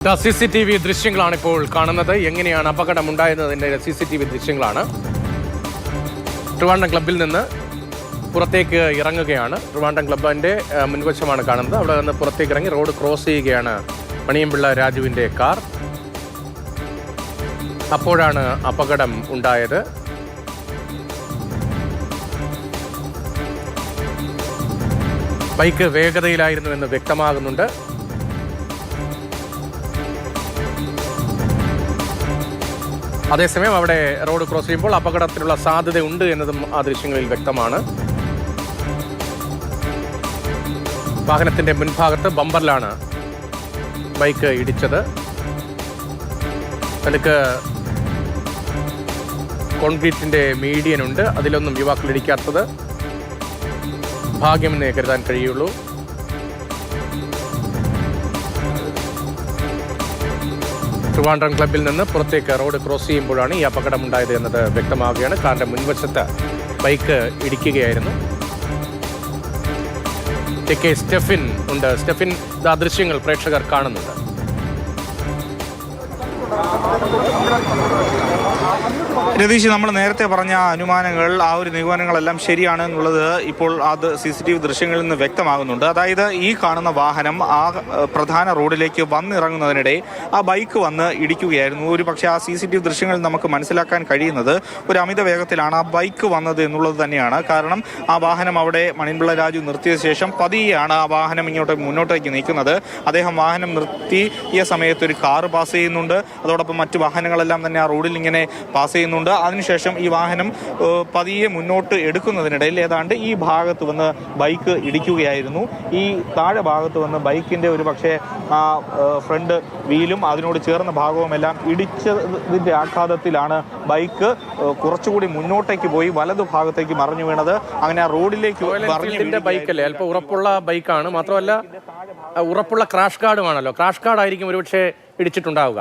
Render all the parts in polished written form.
CCTV ദൃശ്യങ്ങളാണ് ഇപ്പോൾ കാണുന്നത്. എങ്ങനെയാണ് അപകടമുണ്ടായതിന്റെ CCTV ദൃശ്യങ്ങളാണ്. ട്രിവാൻഡ്രം ക്ലബ്ബിൽ നിന്ന് പുറത്തേക്ക് ഇറങ്ങുകയാണ്. ട്രിവാൻഡ്രം ക്ലബ്ബിന്റെ മുൻവശമാണ് കാണുന്നത്. അവിടെ നിന്ന് പുറത്തേക്ക് ഇറങ്ങി റോഡ് ക്രോസ് ചെയ്യുകയാണ് മണിയമ്പിള്ള രാജുവിന്റെ കാർ. അപ്പോഴാണ് അപകടം ഉണ്ടായത്. ബൈക്ക് വേഗതയിലായിരുന്നു എന്ന് വ്യക്തമാകുന്നുണ്ട്. അതേസമയം അവിടെ റോഡ് ക്രോസ് ചെയ്യുമ്പോൾ അപകടത്തിനുള്ള സാധ്യതയുണ്ട് എന്നതും ആ ദൃശ്യങ്ങളിൽ വ്യക്തമാണ്. വാഹനത്തിന്റെ മുൻഭാഗത്ത് ബമ്പറിലാണ് ബൈക്ക് ഇടിച്ചത്. അതിലേക്ക് കോൺക്രീറ്റിന്റെ മീഡിയൻ ഉണ്ട്. അതിലൊന്നും യുവാക്കൾ ഇടിക്കാത്തത് ഭാഗ്യമെന്നേ കരുതാൻ കഴിയുള്ളൂ. ട്രിവാൻഡ്രം ക്ലബ്ബിൽ നിന്ന് പുറത്തേക്ക് റോഡ് ക്രോസ് ചെയ്യുമ്പോഴാണ് ഈ അപകടമുണ്ടായത് എന്നത് വ്യക്തമാവുകയാണ്. കാറിന്റെ മുൻവശത്ത് ബൈക്ക് ഇടിക്കുകയായിരുന്നു. കെ സ്റ്റെഫിൻ ഉണ്ട്. സ്റ്റെഫിൻ, ആ ദൃശ്യങ്ങൾ പ്രേക്ഷകർ കാണുന്നുണ്ട്. രതീഷ്, നമ്മൾ നേരത്തെ പറഞ്ഞ അനുമാനങ്ങൾ, ആ ഒരു നിഗമനങ്ങളെല്ലാം ശരിയാണ് എന്നുള്ളത് ഇപ്പോൾ അത് CCTV ദൃശ്യങ്ങളിൽ നിന്ന് വ്യക്തമാകുന്നുണ്ട്. അതായത് ഈ കാണുന്ന വാഹനം ആ പ്രധാന റോഡിലേക്ക് വന്നിറങ്ങുന്നതിനിടെ ആ ബൈക്ക് വന്ന് ഇടിക്കുകയായിരുന്നു. ഒരു പക്ഷേ ആ CCTV ദൃശ്യങ്ങളിൽ നമുക്ക് മനസ്സിലാക്കാൻ കഴിയുന്നത് ഒരു അമിത വേഗത്തിലാണ് ആ ബൈക്ക് വന്നത് എന്നുള്ളത് തന്നെയാണ്. കാരണം ആ വാഹനം അവിടെ മണിയമ്പിള്ള രാജു നിർത്തിയ ശേഷം പതിയെയാണ് ആ വാഹനം മുന്നോട്ടേക്ക് നീക്കുന്നത്. അദ്ദേഹം വാഹനം നിർത്തിയ സമയത്ത് ഒരു കാറ് പാസ് ചെയ്യുന്നുണ്ട്. അതോടൊപ്പം മറ്റു വാഹനങ്ങളെല്ലാം തന്നെ ആ റോഡിൽ ഇങ്ങനെ പാസ് ചെയ്യുന്നുണ്ട്. അതിനുശേഷം ഈ വാഹനം പതിയെ മുന്നോട്ട് എടുക്കുന്നതിനിടയിൽ ഏതാണ്ട് ഈ ഭാഗത്ത് വന്ന് ബൈക്ക് ഇടിക്കുകയായിരുന്നു. ഈ താഴെ ഭാഗത്ത് വന്ന് ബൈക്കിന്റെ ഒരു പക്ഷേ ആ ഫ്രണ്ട് വീലും അതിനോട് ചേർന്ന ഭാഗവുമെല്ലാം ഇടിച്ചതിന്റെ ആഘാതത്തിലാണ് ബൈക്ക് കുറച്ചുകൂടി മുന്നോട്ടേക്ക് പോയി വലതു ഭാഗത്തേക്ക് മറിഞ്ഞു വീണത്. അങ്ങനെ ആ റോഡിലേക്ക് ബൈക്കല്ലേ, അല്പം ഉറപ്പുള്ള ബൈക്കാണ്. മാത്രമല്ല ഉറപ്പുള്ള ക്രാഷ് ഗാർഡുമാണല്ലോ. ക്രാഷ് ഗാർഡ് ആയിരിക്കും ഒരുപക്ഷെ ഇടിച്ചിട്ടുണ്ടാവുക.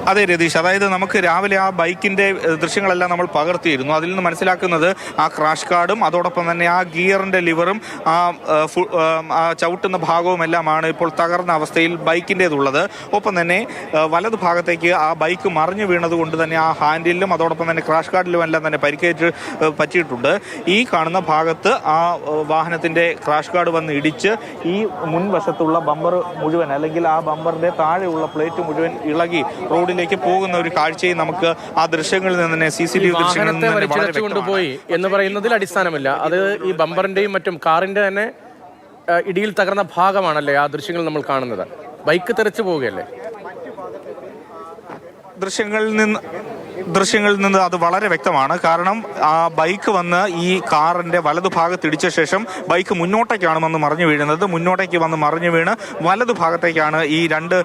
അതെ രതീഷ്, അതായത് നമുക്ക് രാവിലെ ആ ബൈക്കിന്റെ ദൃശ്യങ്ങളെല്ലാം നമ്മൾ പകർത്തിയിരുന്നു. അതിൽ നിന്ന് മനസ്സിലാക്കുന്നത് ആ ക്രാഷ് കാർഡും അതോടൊപ്പം തന്നെ ആ ഗിയറിന്റെ ലിവറും ആ ചവിട്ടുന്ന ഭാഗവും എല്ലാമാണ് ഇപ്പോൾ തകർന്ന അവസ്ഥയിൽ ബൈക്കിൻ്റെതുള്ളത്. ഒപ്പം തന്നെ വലതു ഭാഗത്തേക്ക് ആ ബൈക്ക് മറിഞ്ഞു വീണത് കൊണ്ട് തന്നെ ആ ഹാൻഡിലും അതോടൊപ്പം തന്നെ ക്രാഷ് കാർഡിലും എല്ലാം തന്നെ പറ്റിയിട്ടുണ്ട്. ഈ കാണുന്ന ഭാഗത്ത് ആ വാഹനത്തിന്റെ ക്രാഷ് കാർഡ് വന്ന് ഇടിച്ച് ഈ മുൻവശത്തുള്ള ബമ്പർ മുഴുവൻ, അല്ലെങ്കിൽ ആ ബമ്പറിന്റെ താഴെയുള്ള പ്ലേറ്റ് മുഴുവൻ ഇളകി റോഡിലേക്ക് പോകുന്ന ഒരു കാഴ്ചയും നമുക്ക് ആ ദൃശ്യങ്ങളിൽ നിന്ന് തന്നെ CCTV ദൃശ്യങ്ങളിൽ കൊണ്ടുപോയി എന്ന് പറയുന്നതിൽ അടിസ്ഥാനമില്ല. അത് ഈ ബമ്പറിന്റെയും മറ്റും കാറിന്റെ തന്നെ ഇടിയിൽ തകർന്ന ഭാഗമാണല്ലേ ആ ദൃശ്യങ്ങൾ നമ്മൾ കാണുന്നത്. ബൈക്ക് തെറിച്ചു പോവുകയല്ലേ. ദൃശ്യങ്ങളിൽ നിന്ന് അത് വളരെ വ്യക്തമാണ്. കാരണം ആ ബൈക്ക് വന്ന് ഈ കാറിന്റെ വലതുഭാഗത്ത് ഇടിച്ച ശേഷം ബൈക്ക് മുന്നോട്ടേക്കാണ് വന്ന് മറിഞ്ഞു വീഴുന്നത്. മുന്നോട്ടേക്ക് വന്ന് മറിഞ്ഞു വീണ് വലതുഭാഗത്തേക്കാണ് ഈ രണ്ട്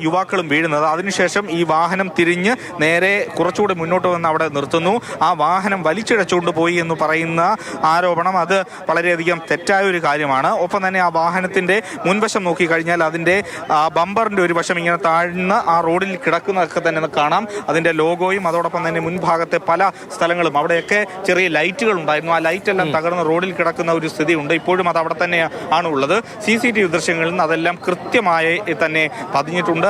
യുവാക്കളും വീഴുന്നത്. അതിനുശേഷം ഈ വാഹനം തിരിഞ്ഞ് നേരെ കുറച്ചുകൂടി മുന്നോട്ട് വന്ന് അവിടെ നിർത്തുന്നു. ആ വാഹനം വലിച്ചിഴച്ചുകൊണ്ട് പോയി എന്ന് പറയുന്ന ആരോപണം അത് വളരെയധികം തെറ്റായ ഒരു കാര്യമാണ്. ഒപ്പം തന്നെ ആ വാഹനത്തിന്റെ മുൻവശം നോക്കിക്കഴിഞ്ഞാൽ അതിന്റെ ബമ്പറിന്റെ ഒരു വശം ഇങ്ങനെ താഴ്ന്ന് ആ റോഡിൽ കിടക്കുന്നതൊക്കെ തന്നെ കാണാം. അതിന്റെ ലോഗോയും അതോടൊപ്പം തന്നെ മുൻഭാഗത്തെ പല സ്ഥലങ്ങളും അവിടെയൊക്കെ ചെറിയ ലൈറ്റുകൾ ഉണ്ടായിരുന്നു. ആ ലൈറ്റ് എല്ലാം തകർന്ന് റോഡിൽ കിടക്കുന്ന ഒരു സ്ഥിതി ഉണ്ട്. ഇപ്പോഴും അത് അവിടെ തന്നെ ആണ് ഉള്ളത്. CCTV ദൃശ്യങ്ങളിൽ നിന്ന് അതെല്ലാം കൃത്യമായി തന്നെ പതിഞ്ഞിട്ടുണ്ട്.